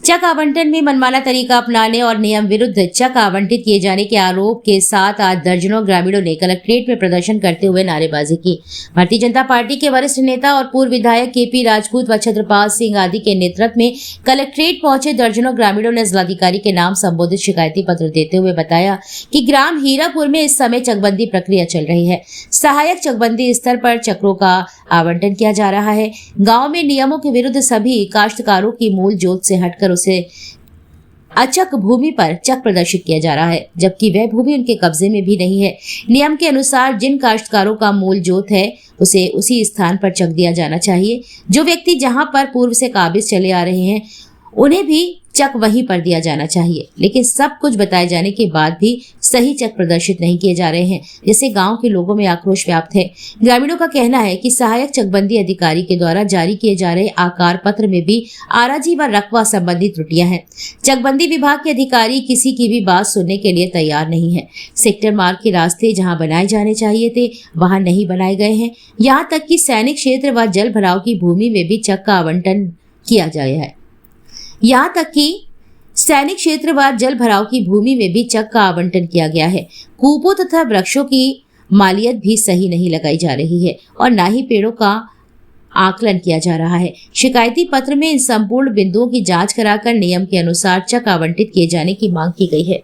चक आवंटन में मनमाना तरीका अपनाने और नियम विरुद्ध चक आवंटित किए जाने के आरोप के साथ आज दर्जनों ग्रामीणों ने कलेक्ट्रेट में प्रदर्शन करते हुए नारेबाजी की। भारतीय जनता पार्टी के वरिष्ठ नेता और पूर्व विधायक केपी राजपूत व छत्रपाल सिंह आदि के नेतृत्व में कलेक्ट्रेट पहुंचे दर्जनों ग्रामीणों ने जिलाधिकारी के नाम संबोधित शिकायती पत्र देते हुए बताया कि ग्राम हीरापुर में इस समय चकबंदी प्रक्रिया चल रही है। सहायक चकबंदी स्तर पर चक्रों का आवंटन किया जा रहा है। गाँव में नियमों के विरुद्ध सभी काश्तकारों की मूल जोत से हटकर उसे अचक भूमि पर चक प्रदर्शित किया जा रहा है, जबकि वह भूमि उनके कब्जे में भी नहीं है। नियम के अनुसार जिन काश्तकारों का मूल जोत है उसे उसी स्थान पर चक दिया जाना चाहिए। जो व्यक्ति जहां पर पूर्व से काबिज चले आ रहे हैं उन्हें भी चक वहीं पर दिया जाना चाहिए, लेकिन सब कुछ बताए जाने के बाद भी सही चक प्रदर्शित नहीं किए जा रहे हैं, जिससे गांव के लोगों में आक्रोश व्याप्त है। ग्रामीणों का कहना है कि सहायक चकबंदी अधिकारी के द्वारा जारी किए जा रहे आकार पत्र में भी आराजी व रकबा संबंधी त्रुटियां हैं। चकबंदी विभाग के अधिकारी किसी की भी बात सुनने के लिए तैयार नहीं है। सेक्टर मार्ग के रास्ते जहाँ बनाए जाने चाहिए थे वहाँ नहीं बनाए गए हैं। यहाँ तक कि सैनिक क्षेत्र व जल भराव की भूमि में भी चक का आवंटन किया गया है। यहाँ तक कि सैनिक क्षेत्र व जल भराव की भूमि में भी चक का आवंटन किया गया है। कूपों तथा वृक्षों की मालियत भी सही नहीं लगाई जा रही है और न ही पेड़ों का आकलन किया जा रहा है। शिकायती पत्र में इन संपूर्ण बिंदुओं की जांच कराकर नियम के अनुसार चक आवंटित किए जाने की मांग की गई है।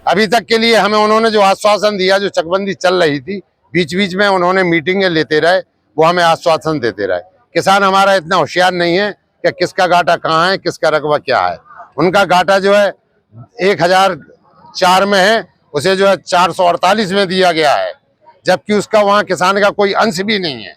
अभी तक के लिए हमें उन्होंने जो आश्वासन दिया, जो चकबंदी चल रही थी, बीच बीच में उन्होंने मीटिंगें लेते रहे, वो हमें आश्वासन देते रहे। किसान हमारा इतना होशियार नहीं है कि किसका घाटा कहाँ है, किसका रकबा क्या है। उनका घाटा जो है 1004 में है, उसे जो है 448 में दिया गया है, जबकि उसका वहाँ किसान का कोई अंश भी नहीं है।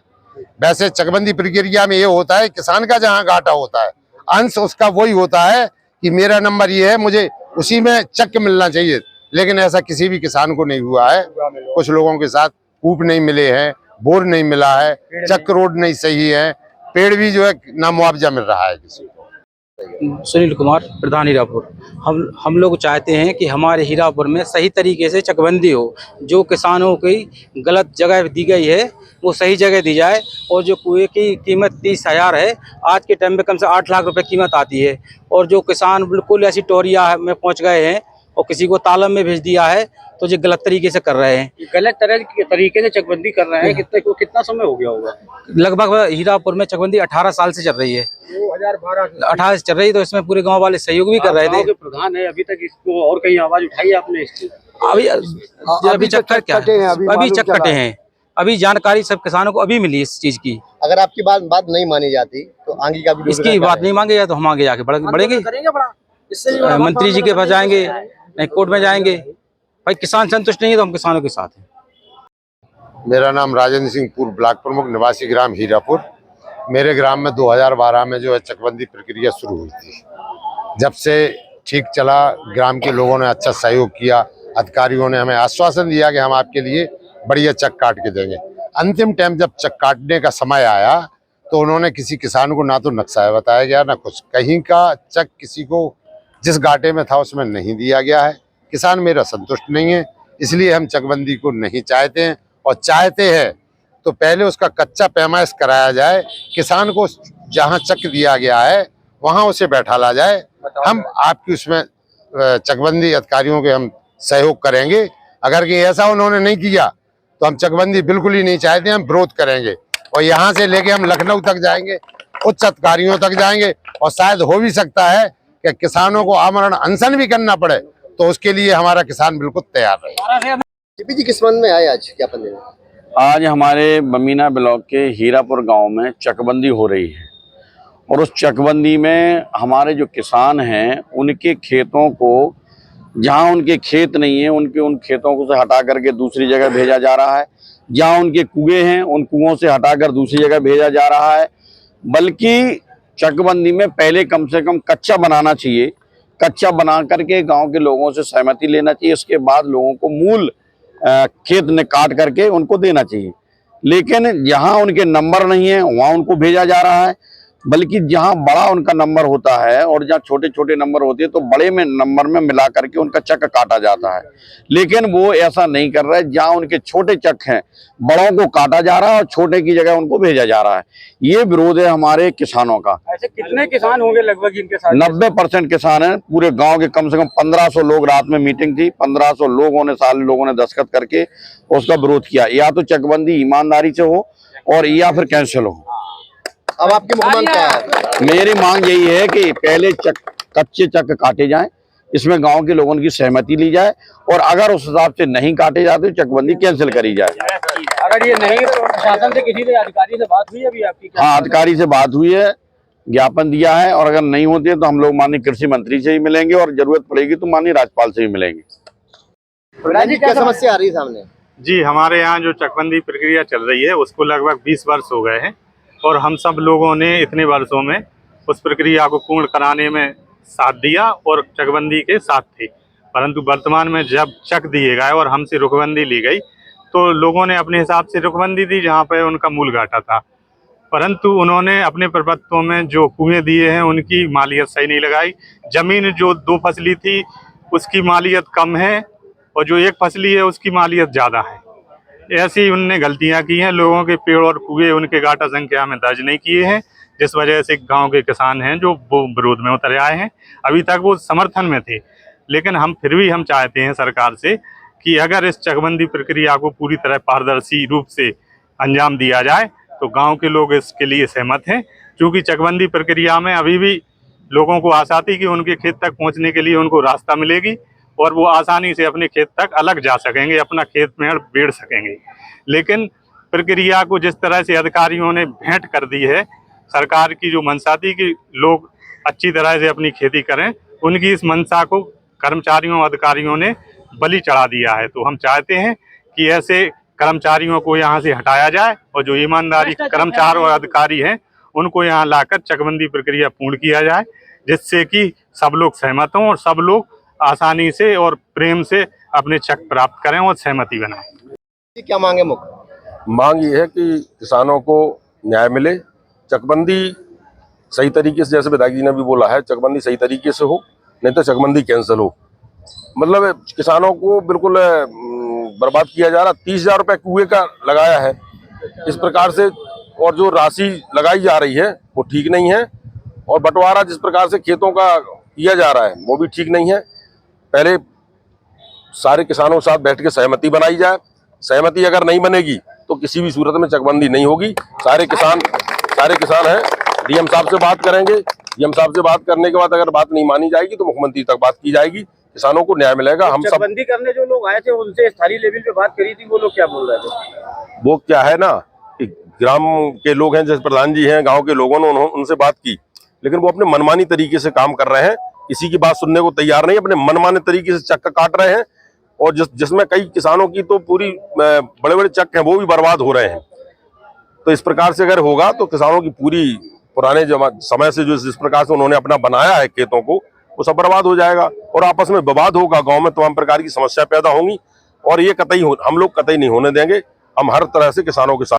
वैसे चकबंदी प्रक्रिया में ये होता है, किसान का जहाँ घाटा होता है अंश उसका वही होता है कि मेरा नंबर ये है, मुझे उसी में चक मिलना चाहिए, लेकिन ऐसा किसी भी किसान को नहीं हुआ है। कुछ लोगों के साथ कूप नहीं मिले हैं, बोर नहीं मिला है, चक रोड नहीं सही है, पेड़ भी जो है ना मुआवजा मिल रहा है किसी को। सुनील कुमार, प्रधान हीरापुर। हम लोग चाहते हैं कि हमारे हीरापुर में सही तरीके से चकबंदी हो। जो किसानों की गलत जगह दी गई है वो सही जगह दी जाए, और जो कुएं की कीमत 30,000 है, आज के टाइम में कम से 8 लाख रुपए कीमत आती है, और जो किसान बिल्कुल ऐसी टोरिया में पहुंच गए हैं और किसी को तालब में भेज दिया है, तो ये गलत तरीके से कर रहे हैं। गलत तरीके से चकबंदी कर रहे हैं। कितना समय हो गया होगा? लगभग हीरापुर में चकबंदी 18 साल से चल रही है। 18 से चल रही है, तो इसमें पूरे गांव वाले सहयोग भी कर रहे थे। प्रधान है, अभी तक इसको और कहीं आवाज उठाई आपने इसकी? अभी चक्कर क्या है, अभी चक कटे हैं। अभी जानकारी सब किसानों को अभी मिली इस चीज की। अगर आपकी बात नहीं मानी जाती तो आगे का भी इसकी बात नहीं मांगे जाए तो हम आगे जाके बढ़ेंगे, मंत्री जी के पास जाएंगे, कोर्ट में जाएंगे। भाई किसान संतुष्ट नहीं है तो हम किसानों के साथ हैं। मेरा नाम राजेंद्र सिंह, पूर्व ब्लॉक प्रमुख, निवासी ग्राम हीरापुर। मेरे ग्राम में 2012 में जो है चकबंदी प्रक्रिया शुरू हुई थी। जब से ठीक चला, ग्राम के लोगों ने अच्छा सहयोग किया, अधिकारियों ने हमें आश्वासन दिया कि हम आपके लिए बढ़िया चक काट के देंगे। अंतिम टाइम जब चक काटने का समय आया तो उन्होंने किसी किसान को ना तो नक्शा बताया गया, ना कुछ, कहीं का चक किसी को जिस घाटे में था उसमें नहीं दिया गया है। किसान मेरा संतुष्ट नहीं है, इसलिए हम चकबंदी को नहीं चाहते हैं, और चाहते हैं तो पहले उसका कच्चा पैमाइश कराया जाए, किसान को जहां चक दिया गया है वहां उसे बैठा ला जाए। हम आपकी उसमें चकबंदी अधिकारियों के हम सहयोग करेंगे। अगर कि ऐसा उन्होंने नहीं किया तो हम चकबंदी बिल्कुल ही नहीं चाहते, हम विरोध करेंगे, और यहाँ से लेके हम लखनऊ तक जाएंगे, उच्च अधिकारियों तक जाएंगे, और शायद हो भी सकता है कि किसानों को आमरण अनशन भी करना पड़े, तो उसके लिए हमारा किसान बिल्कुल तैयार रहे। जी किस मन में आए आज ज्ञापन देने? आज हमारे बमीना ब्लॉक के हीरापुर गांव में चकबंदी हो रही है, और उस चकबंदी में हमारे जो किसान हैं उनके खेतों को, जहां उनके खेत नहीं है उन खेतों को से हटा करके दूसरी जगह भेजा जा रहा है। जहां उनके कुएं हैं उन कुओं से हटाकर दूसरी जगह भेजा जा रहा है। बल्कि चकबंदी में पहले कम से कम कच्चा बनाना चाहिए, कच्चा बना करके गांव के लोगों से सहमति लेना चाहिए, उसके बाद लोगों को मूल खेत ने काट करके उनको देना चाहिए। लेकिन जहां उनके नंबर नहीं है वहां उनको भेजा जा रहा है। बल्कि जहां बड़ा उनका नंबर होता है और जहां छोटे छोटे नंबर होते हैं तो बड़े में नंबर में मिला करके उनका चक काटा जाता है। लेकिन वो ऐसा नहीं कर रहा है, जहां उनके छोटे चक हैं बड़ों को काटा जा रहा है और छोटे की जगह उनको भेजा जा रहा है। ये विरोध है हमारे किसानों का। ऐसे कितने किसान होंगे लगभग इनके साथ? 90% किसान हैं पूरे गांव के। कम से कम 1500 लोग, रात में मीटिंग थी, 1500 लोगों ने, सारे लोगों ने दस्तखत करके उसका विरोध किया। या तो चकबंदी ईमानदारी से हो और या फिर कैंसिल हो। अब आपकी मुख्यमंत्री क्या है? मेरी मांग यही है कि पहले कच्चे चक काटे जाएं, इसमें गांव के लोगों की सहमति ली जाए और अगर उस हिसाब से नहीं काटे जाते तो चकबंदी कैंसिल करी जाए। अगर ये नहीं तो प्रशासन से किसी से अधिकारी से बात हुई अभी आपकी? हाँ, अधिकारी से बात हुई है, ज्ञापन दिया है और अगर नहीं होते तो हम लोग माननीय कृषि मंत्री से ही मिलेंगे और जरूरत पड़ेगी तो माननीय राज्यपाल से ही मिलेंगे। क्या समस्या आ रही है सामने? जी, हमारे यहाँ जो चकबंदी प्रक्रिया चल रही है उसको लगभग 20 वर्ष हो गए हैं और हम सब लोगों ने इतने वर्षों में उस प्रक्रिया को पूर्ण कराने में साथ दिया और चकबंदी के साथ थे। परंतु वर्तमान में जब चक दिए गए और हमसे रुकबंदी ली गई तो लोगों ने अपने हिसाब से रुकबंदी दी जहाँ पे उनका मूल घाटा था, परंतु उन्होंने अपने प्रपत्रों में जो कुएं दिए हैं उनकी मालियत सही नहीं लगाई। जमीन जो 2 फसली थी उसकी मालियत कम है और जो 1 फसली है उसकी मालियत ज़्यादा है। ऐसी उनने गलतियां की हैं। लोगों के पेड़ और कुएं उनके घाटा संख्या में दर्ज नहीं किए हैं, जिस वजह से गांव के किसान हैं जो वो विरोध में उतर आए हैं। अभी तक वो समर्थन में थे, लेकिन हम फिर भी चाहते हैं सरकार से कि अगर इस चकबंदी प्रक्रिया को पूरी तरह पारदर्शी रूप से अंजाम दिया जाए तो गांव के लोग इसके लिए सहमत हैं। क्योंकि चकबंदी प्रक्रिया में अभी भी लोगों को आशा थी कि उनके खेत तक पहुंचने के लिए उनको रास्ता मिलेगी और वो आसानी से अपने खेत तक अलग जा सकेंगे, अपना खेत में बेड़ सकेंगे। लेकिन प्रक्रिया को जिस तरह से अधिकारियों ने भेंट कर दी है, सरकार की जो मंशा थी कि लोग अच्छी तरह से अपनी खेती करें, उनकी इस मंशा को कर्मचारियों अधिकारियों ने बलि चढ़ा दिया है। तो हम चाहते हैं कि ऐसे कर्मचारियों को यहाँ से हटाया जाए और जो ईमानदारी कर्मचारी और अधिकारी हैं उनको यहाँ लाकर चकबंदी प्रक्रिया पूर्ण किया जाए, जिससे कि सब लोग सहमत हों और सब लोग आसानी से और प्रेम से अपने चक प्राप्त करें और सहमति बनाएं। क्या मांगे मुख्य? मांग ये है कि किसानों को न्याय मिले, चकबंदी सही तरीके से, जैसे विधायक जी ने भी बोला है, चकबंदी सही तरीके से हो, नहीं तो चकबंदी कैंसिल हो। मतलब किसानों को बिल्कुल बर्बाद किया जा रहा। 30,000 रुपये कुएं का लगाया है इस प्रकार से, और जो राशि लगाई जा रही है वो ठीक नहीं है, और बंटवारा जिस प्रकार से खेतों का किया जा रहा है वो भी ठीक नहीं है। पहले सारे किसानों के साथ बैठ के सहमति बनाई जाए। सहमति अगर नहीं बनेगी तो किसी भी सूरत में चकबंदी नहीं होगी। सारे किसान हैं, डीएम साहब से बात करेंगे। डीएम साहब से बात करने के बाद अगर बात नहीं मानी जाएगी तो मुख्यमंत्री तक बात की जाएगी, किसानों को न्याय मिलेगा। हम सब चकबंदी करने जो लोग आए थे उनसे स्थानीय लेवल पे बात करी थी, वो लोग क्या बोल रहे थे? वो क्या है ना कि ग्राम के लोग हैं, जैसे प्रधान जी हैं, गांव के लोगों ने उनसे बात की, लेकिन वो अपने मनमानी तरीके से काम कर रहे हैं, किसी की बात सुनने को तैयार नहीं, अपने मनमाने तरीके से चक्का काट रहे हैं। और जिसमें कई किसानों की तो पूरी बड़े बड़े चक हैं वो भी बर्बाद हो रहे हैं। तो इस प्रकार से अगर होगा तो किसानों की पूरी पुराने समय से जो जिस प्रकार से उन्होंने अपना बनाया है खेतों को, वो सब बर्बाद हो जाएगा और आपस में विवाद होगा, गांव में तमाम प्रकार की समस्या पैदा होंगी और ये हम लोग कतई नहीं होने देंगे। हम हर तरह से किसानों के साथ